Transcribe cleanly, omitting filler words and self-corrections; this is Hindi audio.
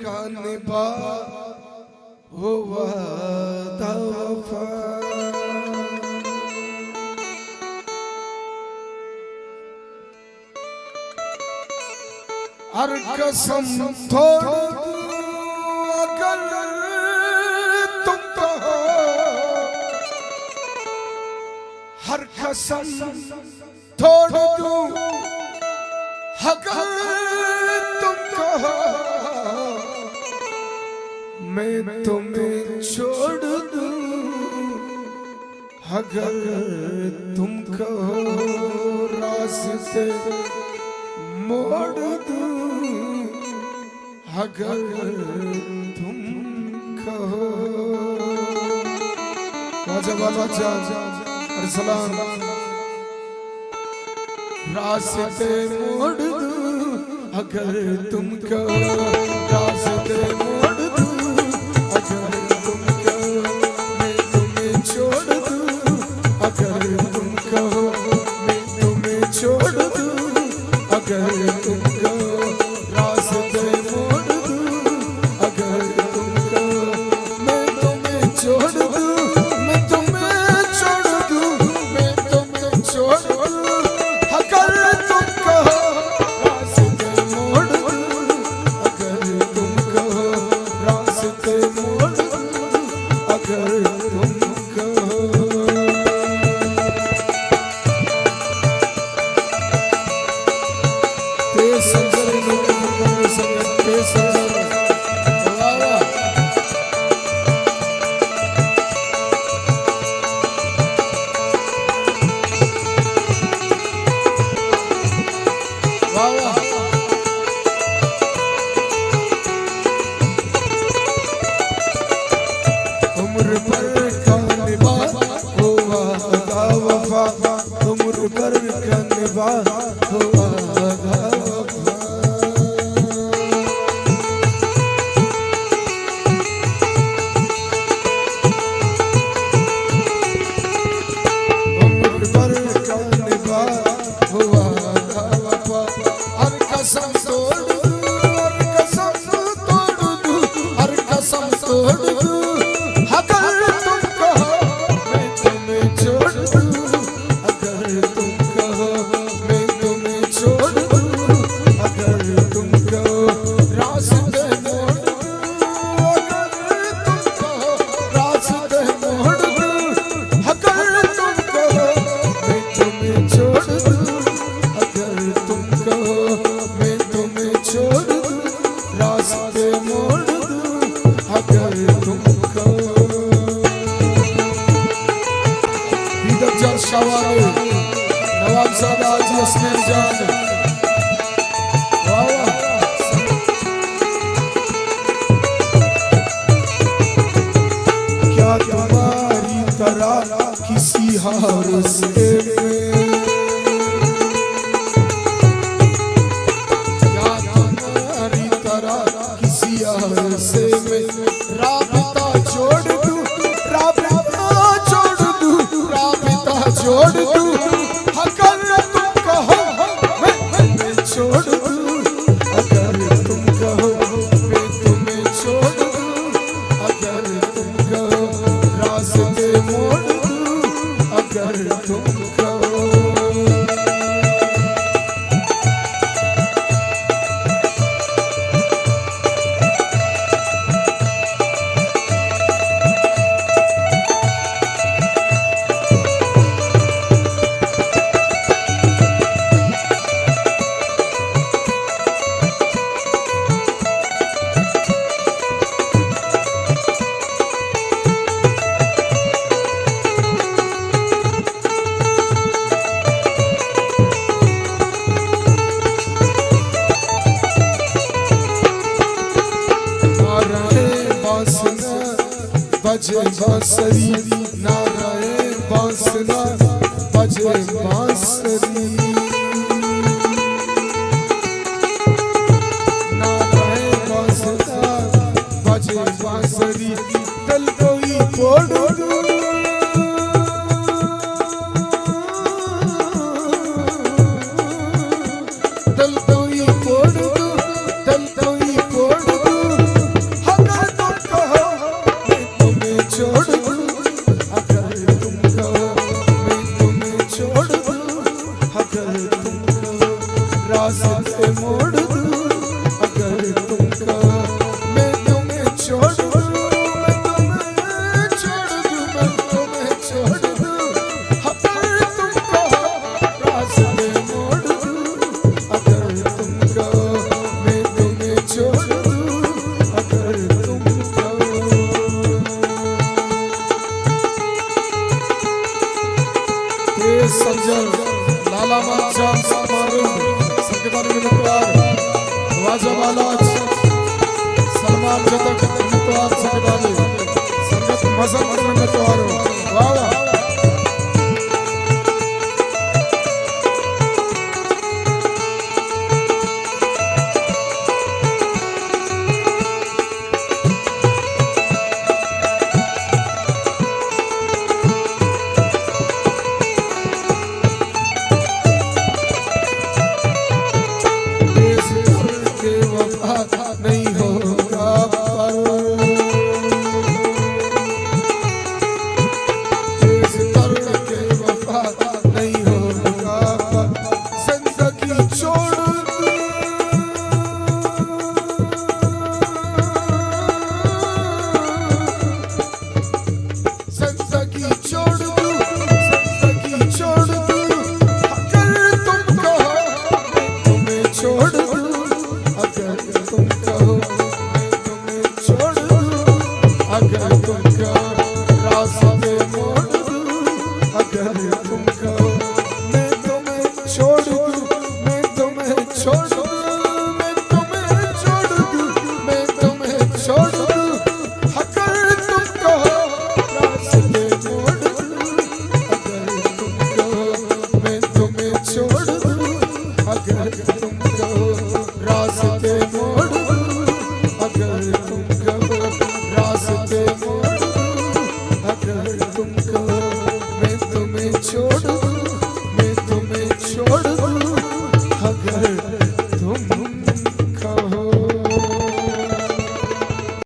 का निभा हो वादा वफा। हर कसम तोड़ अगर तुम कहो, हर कसम तोड़ दूं अगर तुम कहो, मैं तुम्हें छोड़ दूं अगर तुम कहो, रास्ते मोड़ दूं अगर तुम कहो। रास्ते मोड़ दूं अगर तुम कहो, रास्ते मोड़ दूं अगर तुम कहो, मैं तुम्हें छोड़ दूं अगर तुम कहो, मैं तुम्हें छोड़ दूं अगर तुम कहो, रास्ते मोड़ दूं अगर तुम कहो, मैं तुम्हें छोड़ दूं, मैं तुम्हें छोड़ दूं, मैं तुम्हें छोड़ दूं अगर तुम कहो, रास्ते मोड़ दूं अगर तुम कहो, रास्ते मोड़ दूं अगर तुम कहो। उम्र भर का निभा हो वादा वफा, उम्र भर का निभा हो वादा वफा। उम्र भर का निभा हो वादा वफा। हर कसम तोड़ दूं, हर कसम तोड़ दूं, हर कसम तोड़ दूं अगर तुम कहो, मैं तुम्हें छोड़ दूं अगर तुम कहो, मैं तुम्हें छोड़ दूं अगर तुम कहो, रास्ते मोड़ दूं अगर तुम कहो, रास्ते मोड़ दूं अगर तुम कहो, मैं तुम्हें छोड़ दूं अगर तुम कहो, मैं तुम्हें छोड़ दूं, रास्ते मोड़ दूं अगर तुम कहो। शावाल नवाब साहब हाजी अस्कर जान, क्या तुम्हारी तरह किसी हार से क्या तुम्हारी तरह किसी हार से मैं राबता छोड़ दूं, राबता छोड़ दूं, राबता छोड़ दूं अगर तुम कहो, मैं तुम्हें छोड़ दूं अगर तुम कहो, मैं तुम्हें छोड़ दूं अगर तुम कहो, रास्ते मोड़ दूं अगर तुम कहो। बजे बांसुरी नाराए बांसुरा बजे बांसुरी, नाराए बांसुरा बजे बांसुरी, दिल कोई फोड़ दूं दिल कोई फोड़ दूं, दिल कोई फोड़ दूं भगवान जब तक तो आप सब डाले संगत मसंत में नचवारो वाह वाह नहीं